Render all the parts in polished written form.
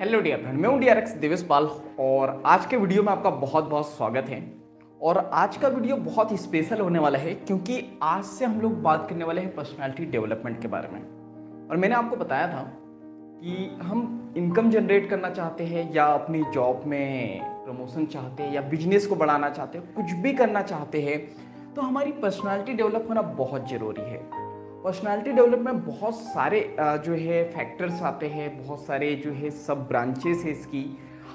Hello dear friend, मैं हूं DRX Divesh पाल और आज के वीडियो में आपका बहुत बहुत स्वागत है। और आज का वीडियो बहुत ही स्पेशल होने वाला है क्योंकि आज से हम लोग बात करने वाले हैं पर्सनालिटी डेवलपमेंट के बारे में। और मैंने आपको बताया था कि हम इनकम जनरेट करना चाहते हैं या अपनी जॉब में प्रमोशन चाहते हैं या बिजनेस को बढ़ाना चाहते हैं, कुछ भी करना चाहते हैं तो हमारी पर्सनालिटी डेवलप होना बहुत ज़रूरी है। पर्सनालिटी डेवलपमेंट में बहुत सारे जो है फैक्टर्स आते हैं, बहुत सारे जो है सब ब्रांचेस है इसकी।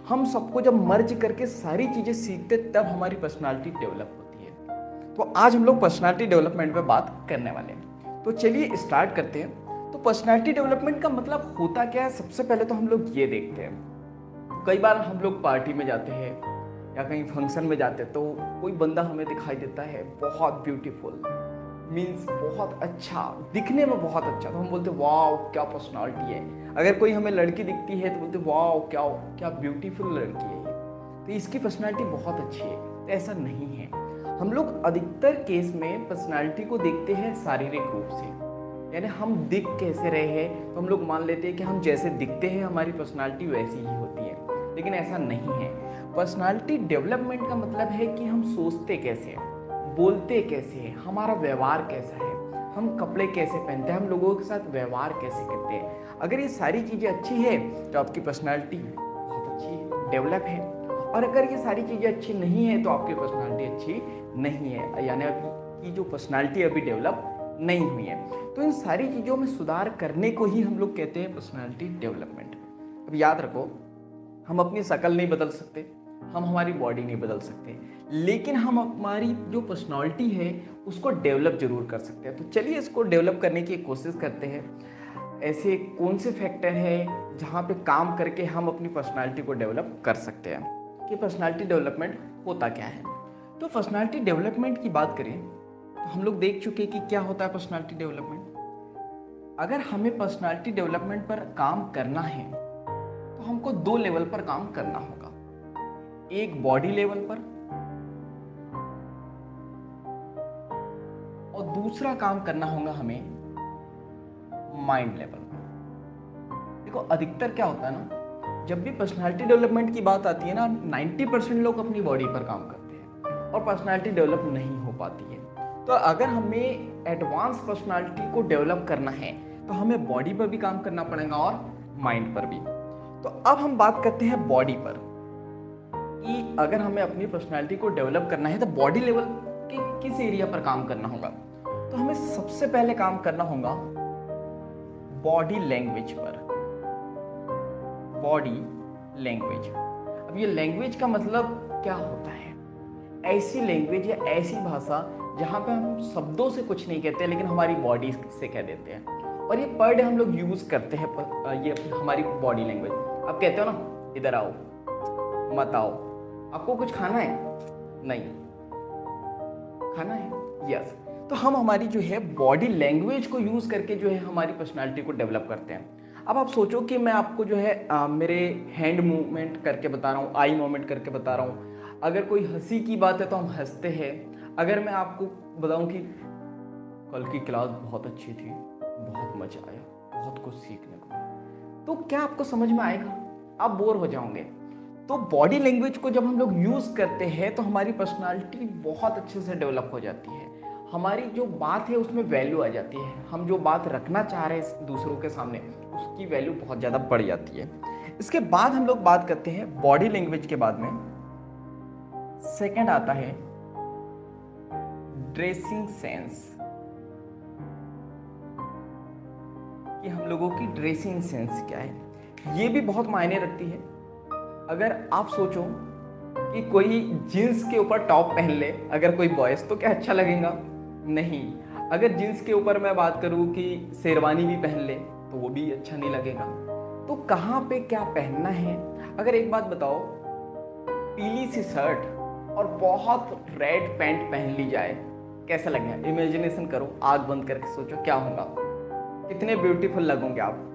हम सबको जब मर्ज करके सारी चीज़ें सीखते तब हमारी पर्सनालिटी डेवलप होती है। तो आज हम लोग पर्सनालिटी डेवलपमेंट पे बात करने वाले हैं। तो चलिए स्टार्ट करते हैं। तो पर्सनालिटी डेवलपमेंट का मतलब होता क्या है, सबसे पहले तो हम लोग ये देखते हैं। कई बार हम लोग पार्टी में जाते हैं या कहीं फंक्शन में जाते हैं तो कोई बंदा हमें दिखाई देता है बहुत ब्यूटीफुल, मीन्स बहुत अच्छा, दिखने में बहुत अच्छा, तो हम बोलते वाओ क्या पर्सनालिटी है। अगर कोई हमें लड़की दिखती है तो बोलते वाओ क्या क्या ब्यूटीफुल लड़की है ये, तो इसकी पर्सनालिटी बहुत अच्छी है। तो ऐसा नहीं है। हम लोग अधिकतर केस में पर्सनालिटी को देखते हैं शारीरिक रूप से, यानी हम दिख कैसे रहे हैं तो हम लोग मान लेते हैं कि हम जैसे दिखते हैं हमारी पर्सनालिटी वैसी ही होती है, लेकिन ऐसा नहीं है। पर्सनालिटी डेवलपमेंट का मतलब है कि हम सोचते कैसे हैं, बोलते कैसे हैं, हमारा व्यवहार कैसा है, हम कपड़े कैसे पहनते हैं, हम लोगों के साथ व्यवहार कैसे करते हैं। अगर ये सारी चीज़ें अच्छी है तो आपकी पर्सनालिटी बहुत अच्छी है, डेवलप है। और अगर ये सारी चीज़ें अच्छी नहीं है तो आपकी पर्सनालिटी अच्छी नहीं है, यानी आपकी जो पर्सनालिटी अभी डेवलप नहीं हुई है। तो इन सारी चीज़ों में सुधार करने को ही हम लोग कहते हैं पर्सनालिटी डेवलपमेंट। अब याद रखो, हम अपनी शक्ल नहीं बदल सकते, हम हमारी बॉडी नहीं बदल सकते, लेकिन हम हमारी जो पर्सनालिटी है उसको डेवलप जरूर कर सकते हैं। तो चलिए इसको डेवलप करने की कोशिश करते हैं। ऐसे कौन से फैक्टर हैं जहाँ पे काम करके हम अपनी पर्सनालिटी को डेवलप कर सकते हैं कि पर्सनालिटी डेवलपमेंट होता क्या है। तो पर्सनालिटी डेवलपमेंट की बात करें तो हम लोग देख चुके कि क्या होता है पर्सनालिटी डेवलपमेंट। अगर हमें पर्सनालिटी डेवलपमेंट पर काम करना है तो हमको दो लेवल पर काम करना होगा, एक बॉडी लेवल पर और दूसरा काम करना होगा हमें माइंड लेवल पर। देखो अधिकतर क्या होता है ना, जब भी पर्सनालिटी डेवलपमेंट की बात आती है ना, 90% लोग अपनी बॉडी पर काम करते हैं और पर्सनालिटी डेवलप नहीं हो पाती है। तो अगर हमें एडवांस पर्सनालिटी को डेवलप करना है तो हमें बॉडी पर भी काम करना पड़ेगा और माइंड पर भी। तो अब हम बात करते हैं बॉडी पर कि अगर हमें अपनी पर्सनालिटी को डेवलप करना है तो बॉडी लेवल के किस एरिया पर काम करना होगा। तो हमें सबसे पहले काम करना होगा बॉडी लैंग्वेज पर। बॉडी लैंग्वेज, अब ये लैंग्वेज का मतलब क्या होता है? ऐसी लैंग्वेज या ऐसी भाषा जहाँ पे हम शब्दों से कुछ नहीं कहते लेकिन हमारी बॉडी से कह देते हैं, और ये पर डे हम लोग यूज करते हैं। ये हमारी बॉडी लैंग्वेज, आप कहते हो ना इधर आओ, मत आओ, आपको कुछ खाना है, नहीं खाना है, यस। तो हम हमारी जो है बॉडी लैंग्वेज को यूज करके जो है हमारी पर्सनालिटी को डेवलप करते हैं। अब आप सोचो कि मैं आपको जो है मेरे हैंड मूवमेंट करके बता रहा हूँ, आई मूवमेंट करके बता रहा हूँ। अगर कोई हंसी की बात है तो हम हंसते हैं। अगर मैं आपको बताऊं कि कल की क्लास बहुत अच्छी थी, बहुत मजा आया, बहुत कुछ सीखने को, तो क्या आपको समझ में आएगा? आप बोर हो जाओगे। तो बॉडी लैंग्वेज को जब हम लोग यूज करते हैं तो हमारी पर्सनालिटी बहुत अच्छे से डेवलप हो जाती है। हमारी जो बात है उसमें वैल्यू आ जाती है, हम जो बात रखना चाह रहे हैं दूसरों के सामने उसकी वैल्यू बहुत ज़्यादा बढ़ जाती है। इसके बाद हम लोग बात करते हैं बॉडी लैंग्वेज के बाद में सेकंड आता है ड्रेसिंग सेंस, कि हम लोगों की ड्रेसिंग सेंस क्या है। ये भी बहुत मायने रखती है। अगर आप सोचो कि कोई जीन्स के ऊपर टॉप पहन ले, अगर कोई बॉयज, तो क्या अच्छा लगेगा? नहीं। अगर जीन्स के ऊपर मैं बात करूं कि शेरवानी भी पहन ले तो वो भी अच्छा नहीं लगेगा। तो कहाँ पे क्या पहनना है? अगर एक बात बताओ, पीली सी शर्ट और बहुत रेड पैंट पहन ली जाए, कैसा लगेगा? इमेजिनेशन करो, आग बंद करके सोचो क्या होगा। कितने ब्यूटीफुल लगोगे आप?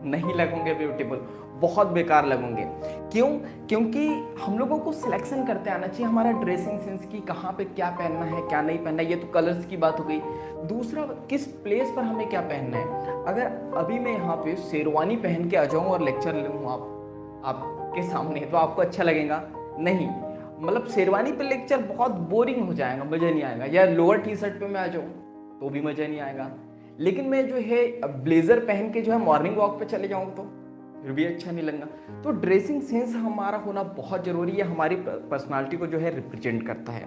नहीं लगोगे ब्यूटीफुल, बहुत बेकार लगोगे। क्यों? क्योंकि हम लोगों को सिलेक्शन करते आना चाहिए हमारा ड्रेसिंग सेंस की, कहाँ पे क्या पहनना है क्या नहीं पहनना है। ये तो कलर्स की बात हो गई। दूसरा, किस प्लेस पर हमें क्या पहनना है। अगर अभी मैं यहाँ पे शेरवानी पहन के आ जाऊँ और लेक्चर लूँ, आप आपके सामने, तो आपको अच्छा लगेगा? नहीं। मतलब शेरवानी पे लेक्चर बहुत बोरिंग हो जाएगा, मज़ा नहीं आएगा। या लोअर टी शर्ट पे मैं आ जाऊँ तो भी मज़ा नहीं आएगा। लेकिन मैं जो है ब्लेजर पहन के जो है मॉर्निंग वॉक पे चले जाऊँ तो फिर भी अच्छा नहीं लगेगा। तो ड्रेसिंग सेंस हमारा होना बहुत ज़रूरी है, हमारी पर्सनालिटी को जो है रिप्रेजेंट करता है।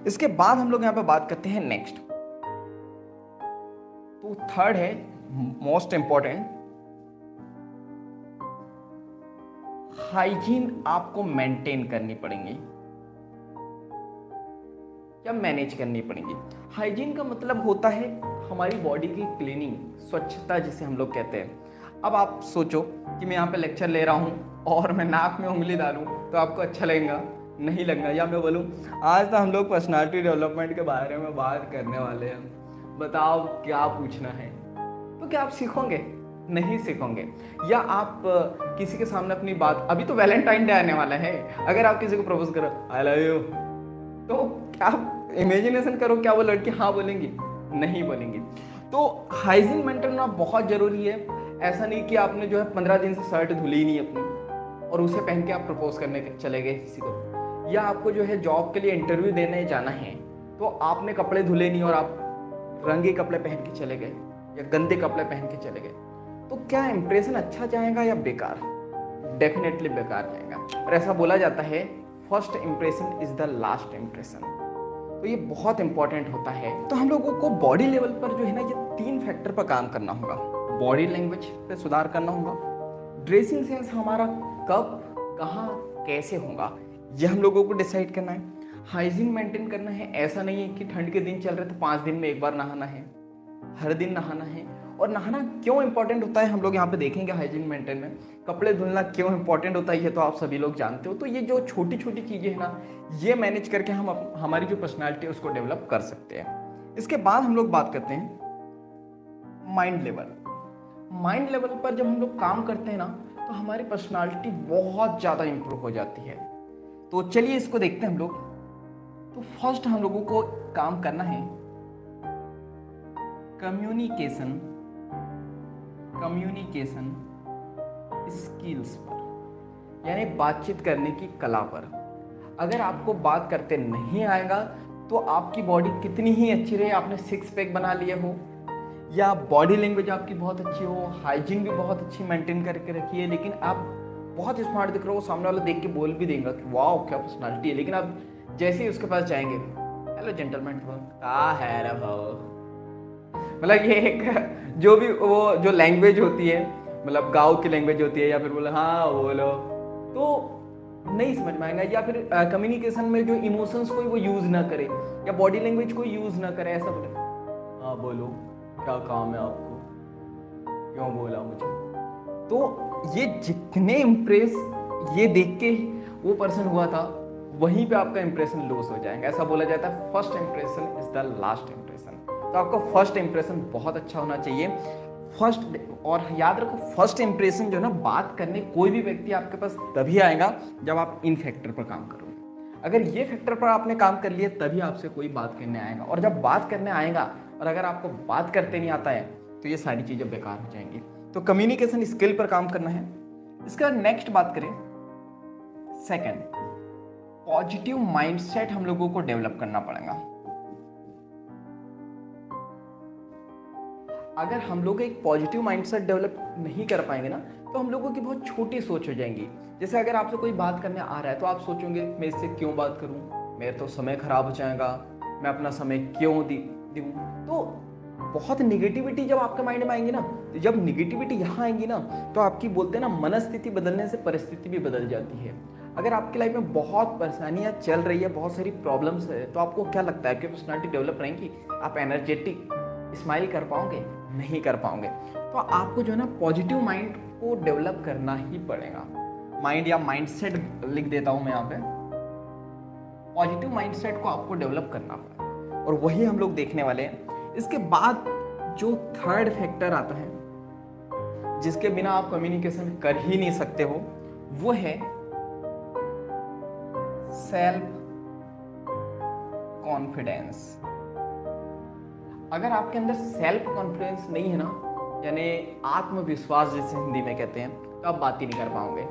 इसके बाद हम लोग यहाँ पे बात करते हैं नेक्स्ट। तो थर्ड है मोस्ट इंपॉर्टेंट, हाइजीन आपको मेंटेन करनी पड़ेगी या मैनेज करनी पड़ेगी। हाइजीन का मतलब होता है हमारी बॉडी की क्लीनिंग, स्वच्छता जिसे हम लोग कहते हैं। अब आप सोचो कि मैं यहाँ पे लेक्चर ले रहा हूँ और मैं नाक में उंगली डालूँ तो आपको अच्छा लगेगा? नहीं लगेगा। या मैं बोलूँ आज तो हम लोग पर्सनालिटी डेवलपमेंट के बारे में बात करने वाले हैं, बताओ क्या पूछना है, तो क्या आप सीखोगे? नहीं सीखोगे। या आप किसी के सामने अपनी बात, अभी तो वैलेंटाइन डे आने वाला है, अगर आप किसी को प्रपोज करो आई लव यू, तो क्या आप इमेजिनेशन करो क्या वो लड़की हाँ बोलेंगी? नहीं बोलेंगी। तो हाइजीन मेंटेन करना बहुत जरूरी है। ऐसा नहीं कि आपने जो है 15 दिन से शर्ट धुली ही नहीं अपनी और उसे पहन के आप प्रपोज करने चले गए किसी को। या आपको जो है जॉब के लिए इंटरव्यू देने जाना है तो आपने कपड़े धुले नहीं और आप रंगे कपड़े पहन के चले गए या गंदे कपड़े पहन के चले गए, तो क्या इंप्रेशन अच्छा जाएगा या बेकार? डेफिनेटली बेकार जाएगा। और ऐसा बोला जाता है first impression is the last impression. तो ये बहुत इंपॉर्टेंट होता है। तो हम लोगों को बॉडी लेवल पर जो है ना ये 3 फैक्टर पर काम करना होगा। बॉडी लैंग्वेज पे सुधार करना होगा, ड्रेसिंग सेंस हमारा कब कहाँ कैसे होगा ये हम लोगों को डिसाइड करना है, हाइजीन मेंटेन करना है। ऐसा नहीं है कि ठंड के दिन चल रहे तो 5 दिन में एक बार नहाना है, हर दिन नहाना है। और नहाना क्यों इंपॉर्टेंट होता है हम लोग यहाँ पे देखेंगे हाइजीन मेंटेन में। कपड़े धुलना क्यों इंपॉर्टेंट होता है ये तो आप सभी लोग जानते हो। तो ये जो छोटी छोटी चीज़ें हैं ना, ये मैनेज करके हम हमारी जो पर्सनालिटी है उसको डेवलप कर सकते हैं। इसके बाद हम लोग बात करते हैं माइंड लेवल। माइंड लेवल पर जब हम लोग काम करते हैं ना तो हमारी पर्सनालिटी बहुत ज़्यादा इंप्रूव हो जाती है। तो चलिए इसको देखते हैं हम लोग। तो फर्स्ट हम लोगों को काम करना है कम्युनिकेशन स्किल्स पर, यानी बातचीत करने की कला पर। अगर आपको बात करते नहीं आएगा तो आपकी बॉडी कितनी ही अच्छी रहे, आपने 6 पैक बना लिए हो या बॉडी लैंग्वेज आपकी बहुत अच्छी हो, हाइजीन भी बहुत अच्छी मेंटेन करके रखी है, लेकिन आप बहुत स्मार्ट दिख रहे हो, सामने वाला देख के बोल भी देगा कि वाह क्या पर्सनालिटी है। लेकिन आप जैसे ही उसके पास जाएंगे, हेलो जेंटलमैन, क्या है रे भाव, मतलब ये एक जो भी वो जो लैंग्वेज होती है, मतलब गाँव की लैंग्वेज होती है, या फिर बोले हाँ बोलो, तो नहीं समझ में आएगा। या फिर कम्युनिकेशन में जो इमोशंस कोई वो यूज़ ना करे या बॉडी लैंग्वेज कोई यूज़ ना करे, ऐसा बोले हाँ बोलो क्या काम है आपको, क्यों बोला मुझे। तो ये जितने इम्प्रेस ये देख के वो पर्सन हुआ था, वहीं पे आपका इंप्रेशन लॉस हो जाएगा। ऐसा बोला जाता है first impression is the last impression. तो आपका फर्स्ट इंप्रेशन बहुत अच्छा होना चाहिए। फर्स्ट, और याद रखो फर्स्ट इंप्रेशन जो है ना, बात करने कोई भी व्यक्ति आपके पास तभी आएगा जब आप इन फैक्टर पर काम करोगे। अगर ये फैक्टर पर आपने काम कर लिया तभी आपसे कोई बात करने आएगा। और जब बात करने आएगा और अगर आपको बात करते नहीं आता है तो ये सारी चीज़ें बेकार हो जाएंगी। तो कम्युनिकेशन स्किल पर काम करना है। इसका नेक्स्ट बात करें, सेकंड, पॉजिटिव माइंडसेट हम लोगों को डेवलप करना पड़ेगा। अगर हम लोग एक पॉजिटिव माइंडसेट डेवलप नहीं कर पाएंगे ना तो हम लोगों की बहुत छोटी सोच हो जाएंगी। जैसे अगर आपसे कोई बात करने आ रहा है तो आप सोचोगे मैं इससे क्यों बात करूं, मेरा तो समय खराब हो जाएगा, मैं अपना समय क्यों दूं। तो बहुत निगेटिविटी जब आपके माइंड में आएंगी ना, तो जब निगेटिविटी यहाँ आएंगी ना तो आपकी बोलते हैं ना मनस्थिति बदलने से परिस्थिति भी बदल जाती है। अगर आपकी लाइफ में बहुत परेशानियाँ चल रही है, बहुत सारी प्रॉब्लम्स है, तो आपको क्या लगता है कि पर्सनालिटी डेवलप रहेंगी? आप एनर्जेटिक स्माइल कर पाओगे? नहीं कर पाओगे। तो आपको जो है ना पॉजिटिव माइंड को डेवलप करना ही पड़ेगा। माइंड या माइंडसेट लिख देता हूं मैं यहाँ पे, पॉजिटिव माइंडसेट को आपको डेवलप करना पड़ेगा और वही हम लोग देखने वाले हैं। इसके बाद जो थर्ड फैक्टर आता है जिसके बिना आप कम्युनिकेशन कर ही नहीं सकते हो, वो है सेल्फ कॉन्फिडेंस। अगर आपके अंदर सेल्फ कॉन्फिडेंस नहीं है ना, यानी आत्मविश्वास जिसे हिंदी में कहते हैं, तो आप बात ही नहीं कर पाओगे।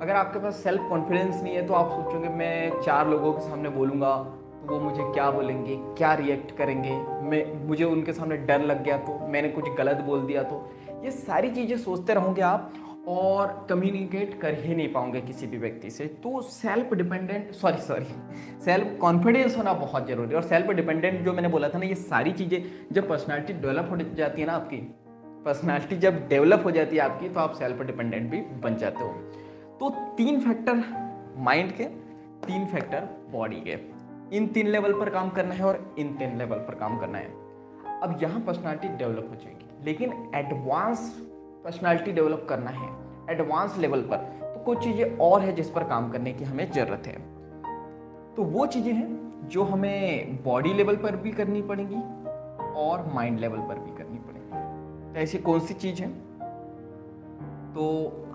अगर आपके पास सेल्फ कॉन्फिडेंस नहीं है तो आप सोचोगे मैं 4 लोगों के सामने बोलूँगा तो वो मुझे क्या बोलेंगे, क्या रिएक्ट करेंगे, मुझे उनके सामने डर लग गया तो, मैंने कुछ गलत बोल दिया तो, ये सारी चीज़ें सोचते रहोगे आप और कम्युनिकेट कर ही नहीं पाओगे किसी भी व्यक्ति से। तो सेल्फ कॉन्फिडेंस होना बहुत ज़रूरी है। और सेल्फ डिपेंडेंट जो मैंने बोला था ना, ये सारी चीज़ें जब पर्सनालिटी डेवलप हो जाती है ना, आपकी पर्सनालिटी जब डेवलप हो जाती है आपकी, तो आप सेल्फ डिपेंडेंट भी बन जाते हो। तो 3 फैक्टर माइंड के, 3 फैक्टर बॉडी के, इन 3 लेवल पर काम करना है और इन 3 लेवल पर काम करना है। अब यहाँ पर्सनालिटी डेवलप हो जाएगी, लेकिन एडवांस पर्सनालिटी डेवलप करना है एडवांस लेवल पर, तो कुछ चीज़ें और है जिस पर काम करने की हमें ज़रूरत है। तो वो चीज़ें हैं जो हमें बॉडी लेवल पर भी करनी पड़ेंगी और माइंड लेवल पर भी करनी पड़ेंगी। तो ऐसी कौन सी चीज़ है, तो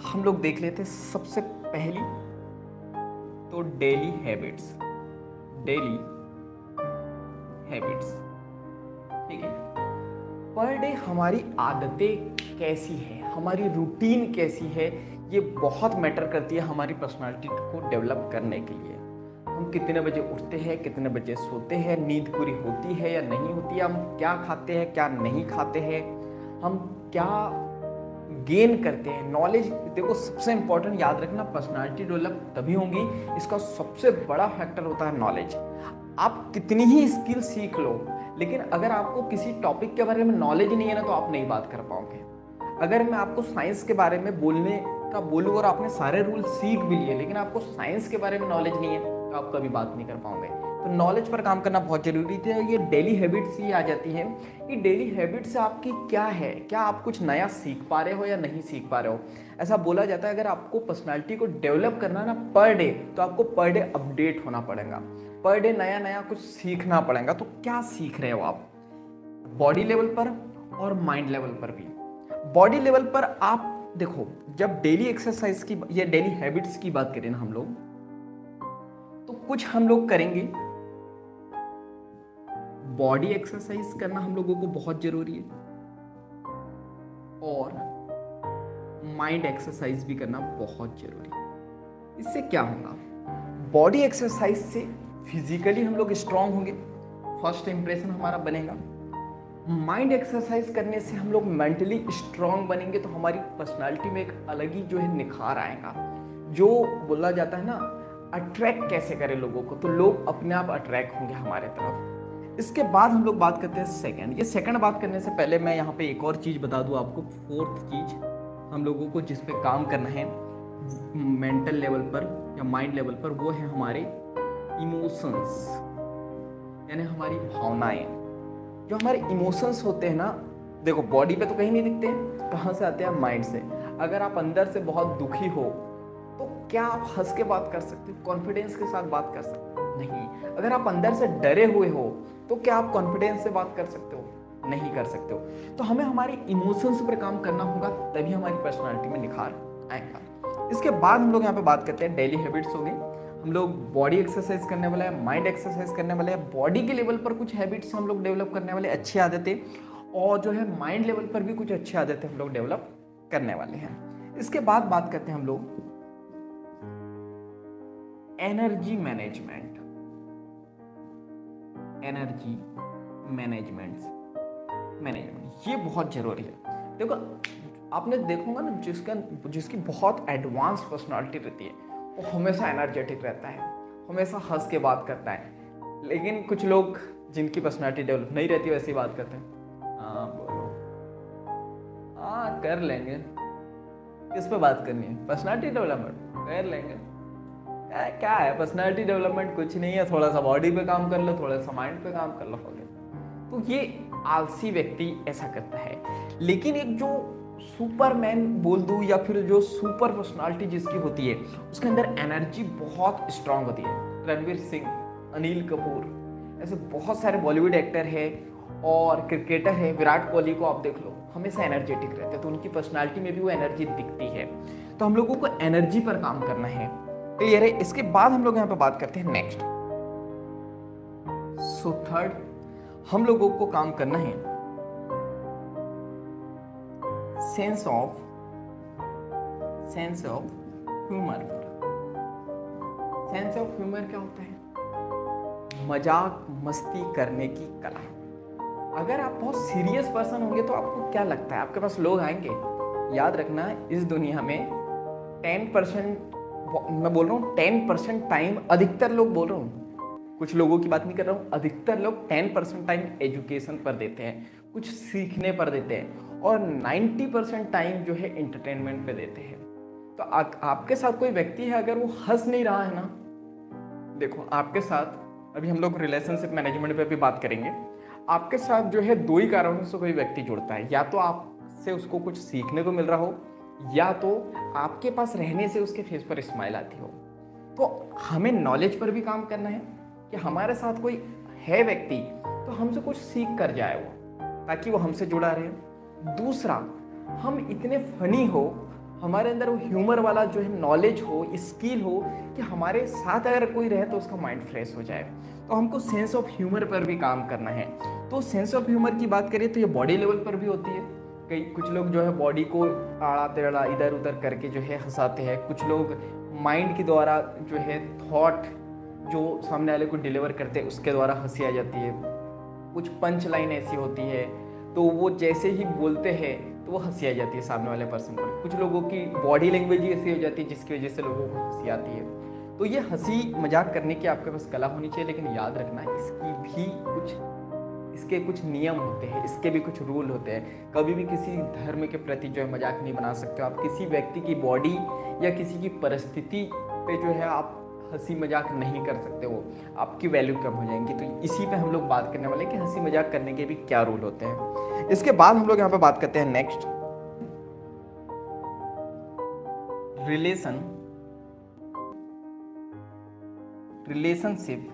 हम लोग देख लेते हैं। सबसे पहली तो डेली हैबिट्स, ठीक है। पर डे हमारी आदतें कैसी है, हमारी रूटीन कैसी है, ये बहुत मैटर करती है हमारी पर्सनालिटी को डेवलप करने के लिए। हम कितने बजे उठते हैं, कितने बजे सोते हैं, नींद पूरी होती है या नहीं होती है, हम क्या खाते हैं क्या नहीं खाते हैं, हम क्या गेन करते हैं, नॉलेज। देखो सबसे इंपॉर्टेंट याद रखना, पर्सनालिटी डेवलप तभी होगी, इसका सबसे बड़ा फैक्टर होता है नॉलेज। आप कितनी ही स्किल सीख लो, लेकिन अगर आपको किसी टॉपिक के बारे में नॉलेज नहीं है ना, तो आप नहीं बात कर पाओगे। अगर मैं आपको साइंस के बारे में बोलने का बोलूँ और आपने सारे रूल सीख भी लिए, लेकिन आपको साइंस के बारे में नॉलेज नहीं है, तो आप कभी बात नहीं कर पाओगे। तो नॉलेज पर काम करना बहुत जरूरी है। ये डेली हैबिट्स ही आ जाती है। ये डेली हैबिट से आपकी क्या है, क्या आप कुछ नया सीख पा रहे हो या नहीं सीख पा रहे हो। ऐसा बोला जाता है अगर आपको पर्सनालिटी को डेवलप करना है ना पर डे, तो आपको पर डे अपडेट होना पड़ेगा, पर डे नया नया कुछ सीखना पड़ेगा। तो क्या सीख रहे हो आप, बॉडी लेवल पर और माइंड लेवल पर भी। बॉडी लेवल पर आप देखो, जब डेली एक्सरसाइज की या डेली हैबिट्स की बात करें ना हम लोग, तो कुछ हम लोग करेंगे। बॉडी एक्सरसाइज करना हम लोगों को बहुत जरूरी है और माइंड एक्सरसाइज भी करना बहुत जरूरी है। इससे क्या होगा, बॉडी एक्सरसाइज से फिजिकली हम लोग स्ट्रांग होंगे, फर्स्ट इंप्रेशन हमारा बनेगा। माइंड एक्सरसाइज करने से हम लोग मेंटली स्ट्रांग बनेंगे, तो हमारी पर्सनालिटी में एक अलग ही जो है निखार आएगा। जो बोला जाता है ना, अट्रैक्ट कैसे करें लोगों को, तो लोग अपने आप अट्रैक्ट होंगे हमारे तरफ। इसके बाद हम लोग बात करते हैं सेकंड। ये सेकंड बात करने से पहले मैं यहाँ पे एक और चीज़ बता दूँ आपको। फोर्थ चीज़ हम लोगों को जिस पे काम करना है मेंटल लेवल पर या माइंड लेवल पर, वो है हमारे इमोशंस, यानी हमारी भावनाएं। जो हमारे इमोशंस होते हैं ना, देखो बॉडी पे तो कहीं नहीं दिखते हैं, कहाँ से आते हैं, माइंड से। अगर आप अंदर से बहुत दुखी हो तो क्या आप हंस के बात कर सकते हो, कॉन्फिडेंस के साथ बात कर सकते हो? नहीं। अगर आप अंदर से डरे हुए हो तो क्या आप कॉन्फिडेंस से बात कर सकते हो? नहीं कर सकते हो। तो हमें हमारे इमोशंस पर काम करना होगा, तभी हमारी पर्सनालिटी में निखार आएगा। इसके बाद हम लोग यहाँ पे बात करते हैं डेली हैबिट्स हो गई। हम लोग बॉडी एक्सरसाइज करने वाला है, माइंड एक्सरसाइज करने वाले हैं, बॉडी के लेवल पर कुछ हैबिट्स हम लोग डेवलप करने वाले, अच्छी आदतें, और जो है माइंड लेवल पर भी कुछ अच्छी आदतें हम लोग डेवलप करने वाले हैं। इसके बाद बात करते हैं हम लोग एनर्जी मैनेजमेंट। ये बहुत जरूरी है। देखो आपने देखोगा ना, जिसकी बहुत एडवांस पर्सनालिटी रहती है, वो हमेशा एनर्जेटिक रहता है, हमेशा हंस के बात करता है। लेकिन कुछ लोग जिनकी पर्सनालिटी डेवलप नहीं रहती वैसी बात करते हैं, हाँ बोलो, हाँ कर लेंगे, किस पे बात करनी है, पर्सनालिटी डेवलपमेंट कर लेंगे। क्या है पर्सनालिटी डेवलपमेंट, कुछ नहीं है, थोड़ा सा बॉडी पे काम कर लो, थोड़ा सा माइंड पे काम कर लो, हो गया। तो ये आलसी व्यक्ति ऐसा करता है। लेकिन एक जो सुपरमैन बोल दूं या फिर जो सुपर पर्सनालिटी जिसकी होती है, उसके अंदर एनर्जी बहुत स्ट्रांग होती है। रणवीर सिंह, अनिल कपूर, ऐसे बहुत सारे बॉलीवुड एक्टर है और क्रिकेटर है, विराट कोहली को आप देख लो, हमेशा एनर्जेटिक रहते हैं। तो उनकी पर्सनालिटी में भी वो एनर्जी दिखती है। तो हम लोगों को एनर्जी पर काम करना है, क्लियर है। इसके बाद हम लोग यहाँ पे बात करते हैं नेक्स्ट। सो थर्ड हम लोगों को काम करना है सेंस ऑफ ह्यूमर पर। सेंस ऑफ ह्यूमर क्या होता है? मजाक मस्ती करने की कला। अगर आप बहुत सीरियस पर्सन होंगे तो आपको क्या लगता है आपके पास लोग आएंगे? याद रखना, इस दुनिया में 10%, मैं बोल रहा हूँ 10% टाइम, अधिकतर लोग बोल रहा हूँ, कुछ लोगों की बात नहीं कर रहा हूँ, अधिकतर लोग 10% टाइम एजुकेशन पर देते हैं, कुछ सीखने पर देते हैं, और 90% टाइम जो है एंटरटेनमेंट पे देते हैं। तो आपके साथ कोई व्यक्ति है, अगर वो हंस नहीं रहा है ना, देखो आपके साथ, अभी हम लोग रिलेशनशिप मैनेजमेंट पे भी बात करेंगे, आपके साथ जो है दो ही कारणों से कोई व्यक्ति जुड़ता है, या तो आपसे उसको कुछ सीखने को मिल रहा हो, या तो आपके पास रहने से उसके फेस पर स्माइल आती हो। तो हमें नॉलेज पर भी काम करना है कि हमारे साथ कोई है व्यक्ति तो हमसे कुछ सीख कर जाए वो, ताकि वो हमसे जुड़ा रहे। दूसरा, हम इतने फनी हो, हमारे अंदर वो ह्यूमर वाला जो है नॉलेज हो, स्किल हो, कि हमारे साथ अगर कोई रहे तो उसका माइंड फ्रेश हो जाए। तो हमको सेंस ऑफ ह्यूमर पर भी काम करना है। तो सेंस ऑफ ह्यूमर की बात करें तो ये बॉडी लेवल पर भी होती है। कई कुछ लोग जो है बॉडी को आड़ा टेढ़ा इधर उधर करके जो है हंसाते हैं। कुछ लोग माइंड के द्वारा जो है थॉट जो सामने वाले को डिलीवर करते हैं उसके द्वारा हंसी आ जाती है। कुछ पंच लाइन ऐसी होती है तो वो जैसे ही बोलते हैं तो वो हंसी आ जाती है सामने वाले पर्सन पर। कुछ लोगों की बॉडी लैंग्वेज ही ऐसी हो जाती है जिसकी वजह से लोगों को हंसी आती है। तो ये हंसी मजाक करने की आपके पास कला होनी चाहिए, लेकिन याद रखना इसके कुछ नियम होते हैं, इसके भी कुछ रूल होते हैं। कभी भी किसी धर्म के प्रति जो है मजाक नहीं बना सकते हो आप। किसी व्यक्ति की बॉडी या किसी की परिस्थिति पे जो है आप हंसी मजाक नहीं कर सकते हो, आपकी वैल्यू कम हो जाएंगी। तो इसी पे हम लोग बात करने वाले हैं कि हंसी मजाक करने के भी क्या रूल होते हैं। इसके बाद हम लोग यहाँ पे बात करते हैं नेक्स्ट, रिलेशनशिप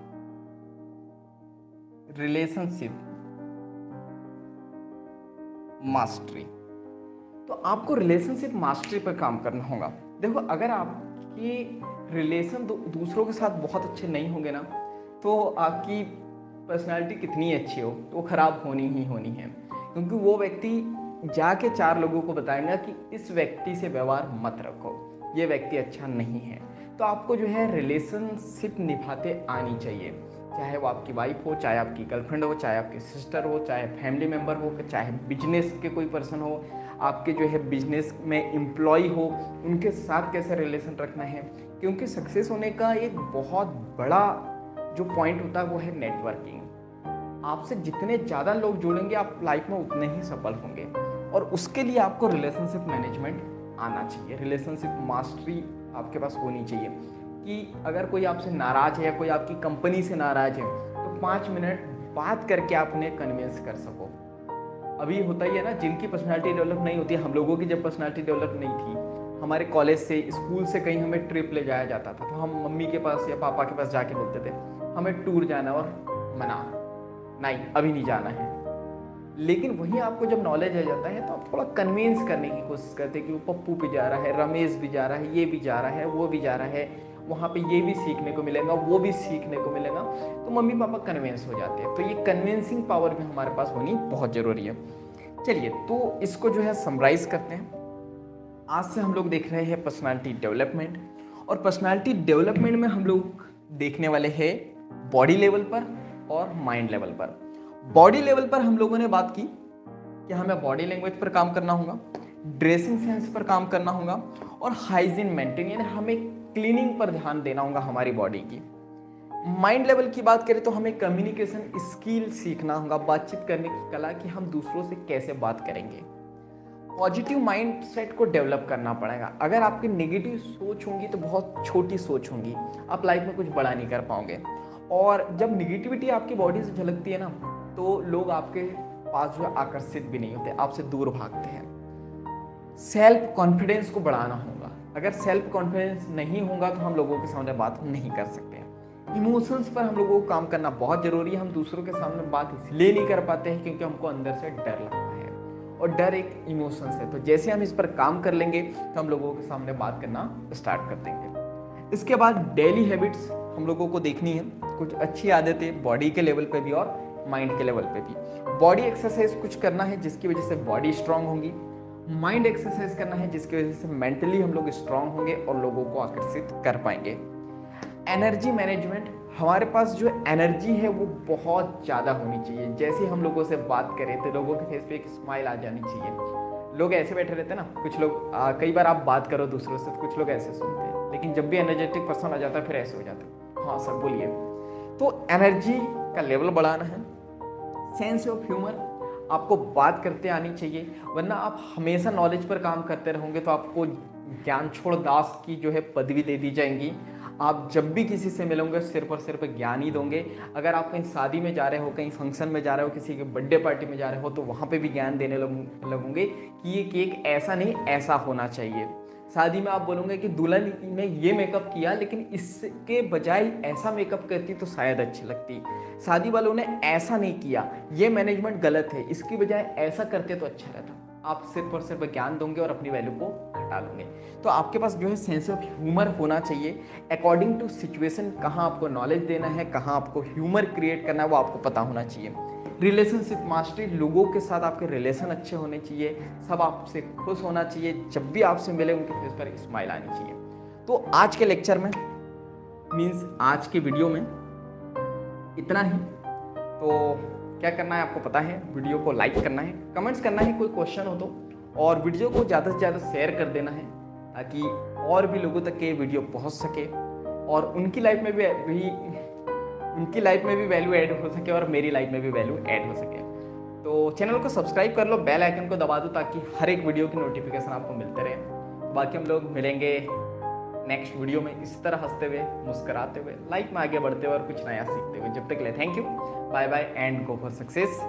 मास्टरी। तो आपको रिलेशनशिप मास्टरी पर काम करना होगा। देखो, अगर आपकी रिलेशन दूसरों के साथ बहुत अच्छे नहीं होंगे ना, तो आपकी पर्सनालिटी कितनी अच्छी हो तो वो ख़राब होनी ही होनी है। क्योंकि वो व्यक्ति जाके 4 लोगों को बताएगा कि इस व्यक्ति से व्यवहार मत रखो, ये व्यक्ति अच्छा नहीं है। तो आपको जो है रिलेशनशिप निभाते आनी चाहिए, चाहे वो आपकी वाइफ हो, चाहे आपकी गर्लफ्रेंड हो, चाहे आपकी सिस्टर हो, चाहे फैमिली मेम्बर हो, चाहे बिजनेस के कोई पर्सन हो, आपके जो है बिजनेस में एम्प्लॉय हो, उनके साथ कैसे रिलेशन रखना है। क्योंकि सक्सेस होने का एक बहुत बड़ा जो पॉइंट होता है वो है नेटवर्किंग। आपसे जितने ज़्यादा लोग जुड़ेंगे आप लाइफ में उतने ही सफल होंगे, और उसके लिए आपको रिलेशनशिप मैनेजमेंट आना चाहिए, रिलेशनशिप मास्टरी आपके पास होनी चाहिए। कि अगर कोई आपसे नाराज़ है या कोई आपकी कंपनी से नाराज़ है तो 5 मिनट बात करके आप उन्हें कन्विंस कर सको। अभी होता ही है ना, जिनकी पर्सनालिटी डेवलप नहीं होती है, हम लोगों की जब पर्सनालिटी डेवलप नहीं थी, हमारे कॉलेज से स्कूल से कहीं हमें ट्रिप ले जाया जाता था, तो हम मम्मी के पास या पापा के पास जाके बोलते थे हमें टूर जाना, और मना, नहीं अभी नहीं जाना है। लेकिन वहीं आपको जब नॉलेज आ जाता है तो आप थोड़ा कन्विंस करने की कोशिश करते हैं कि वो पप्पू भी जा रहा है, रमेश भी जा रहा है, ये भी जा रहा है, वो भी जा रहा है, वहाँ पे ये भी सीखने को मिलेगा, वो भी सीखने को मिलेगा। तो मम्मी पापा कन्विंस हो जाते हैं। तो ये कन्विंसिंग पावर भी हमारे पास होनी बहुत ज़रूरी है। चलिए, तो इसको जो है समराइज़ करते हैं। आज से हम लोग देख रहे हैं पर्सनालिटी डेवलपमेंट, और पर्सनालिटी डेवलपमेंट में हम लोग देखने वाले हैं बॉडी लेवल पर और माइंड लेवल पर। बॉडी लेवल पर हम लोगों ने बात की कि हमें बॉडी लैंग्वेज पर काम करना होगा, ड्रेसिंग सेंस पर काम करना होगा, और हाइजीन मेंटेन, यानी हमें क्लीनिंग पर ध्यान देना होगा हमारी बॉडी की। माइंड लेवल की बात करें तो हमें कम्युनिकेशन स्किल सीखना होगा, बातचीत करने की कला, कि हम दूसरों से कैसे बात करेंगे। पॉजिटिव माइंड सेट को डेवलप करना पड़ेगा। अगर आपकी नेगेटिव सोच होंगी तो बहुत छोटी सोच होंगी, आप लाइफ में कुछ बड़ा नहीं कर पाओगे। और जब निगेटिविटी आपकी बॉडी से झलकती है ना, तो लोग आपके पास जो आकर्षित भी नहीं होते, आपसे दूर भागते हैं। सेल्फ कॉन्फिडेंस को बढ़ाना होगा। अगर सेल्फ कॉन्फिडेंस नहीं होगा तो हम लोगों के सामने बात नहीं कर सकते हैं। इमोशंस पर हम लोगों को काम करना बहुत ज़रूरी है। हम दूसरों के सामने बात इसलिए नहीं कर पाते हैं क्योंकि हमको अंदर से डर लगता है, और डर एक इमोशंस है। तो जैसे हम इस पर काम कर लेंगे तो हम लोगों के सामने बात करना स्टार्ट कर देंगे। इसके बाद डेली हैबिट्स हम लोगों को देखनी है, कुछ अच्छी आदतें बॉडी के लेवल पे भी और माइंड के लेवल पे भी। बॉडी एक्सरसाइज कुछ करना है जिसकी वजह से बॉडी स्ट्रांग होगी, माइंड एक्सरसाइज करना है जिसकी वजह से मेंटली हम लोग स्ट्रांग होंगे और लोगों को आकर्षित कर पाएंगे। एनर्जी मैनेजमेंट, हमारे पास जो एनर्जी है वो बहुत ज़्यादा होनी चाहिए। जैसे हम लोगों से बात करें तो लोगों के फेस पे एक स्माइल आ जानी चाहिए। लोग ऐसे बैठे रहते हैं ना, कुछ लोग कई बार आप बात करो दूसरों से तो कुछ लोग ऐसे सुनते हैं, लेकिन जब भी एनर्जेटिक पर्सन आ जाता है फिर ऐसे हो जाता है, हाँ सर बोलिए। तो एनर्जी का लेवल बढ़ाना है। सेंस ऑफ ह्यूमर, आपको बात करते आनी चाहिए, वरना आप हमेशा नॉलेज पर काम करते रहोगे तो आपको ज्ञान छोड़ दास की जो है पदवी दे दी जाएंगी। आप जब भी किसी से मिलोगे सिर्फ और सिर्फ ज्ञान ही दोगे। अगर आप कहीं शादी में जा रहे हो, कहीं फंक्शन में जा रहे हो, किसी के बर्थडे पार्टी में जा रहे हो तो वहाँ पे भी ज्ञान देने लगोगे कि ये केक ऐसा नहीं ऐसा होना चाहिए। शादी में आप बोलोगे कि दुल्हन ने ये मेकअप किया लेकिन इसके बजाय ऐसा मेकअप करती तो शायद अच्छी लगती। शादी वालों ने ऐसा नहीं किया, ये मैनेजमेंट गलत है, इसकी बजाय ऐसा करते तो अच्छा रहता। आप सिर्फ और सिर्फ ज्ञान दोगे और अपनी वैल्यू को घटा लोगे। तो आपके पास जो है सेंस ऑफ ह्यूमर होना चाहिए। अकॉर्डिंग टू सिचुएशन कहाँ आपको नॉलेज देना है, कहाँ आपको ह्यूमर क्रिएट करना है वो आपको पता होना चाहिए। रिलेशनशिप मास्टरी, लोगों के साथ आपके रिलेशन अच्छे होने चाहिए, सब आपसे खुश होना चाहिए, जब भी आपसे मिले उनके फेस पर स्माइल आनी चाहिए। तो आज के लेक्चर में मीन्स आज के वीडियो में इतना ही। तो क्या करना है आपको पता है, वीडियो को लाइक करना है, कमेंट्स करना है, कोई क्वेश्चन हो तो, और वीडियो को ज़्यादा से ज़्यादा शेयर कर देना है ताकि और भी लोगों तक ये वीडियो पहुंच सके और उनकी लाइफ में भी वैल्यू ऐड हो सके और मेरी लाइफ में भी वैल्यू ऐड हो सके। तो चैनल को सब्सक्राइब कर लो, बेल आइकन को दबा दो ताकि हर एक वीडियो की नोटिफिकेशन आपको मिलते रहे। बाकी हम लोग मिलेंगे नेक्स्ट वीडियो में इस तरह हंसते हुए, मुस्कुराते हुए, लाइफ में आगे बढ़ते हुए और कुछ नया सीखते हुए। जब तक के लिए thank you, bye bye and go for success.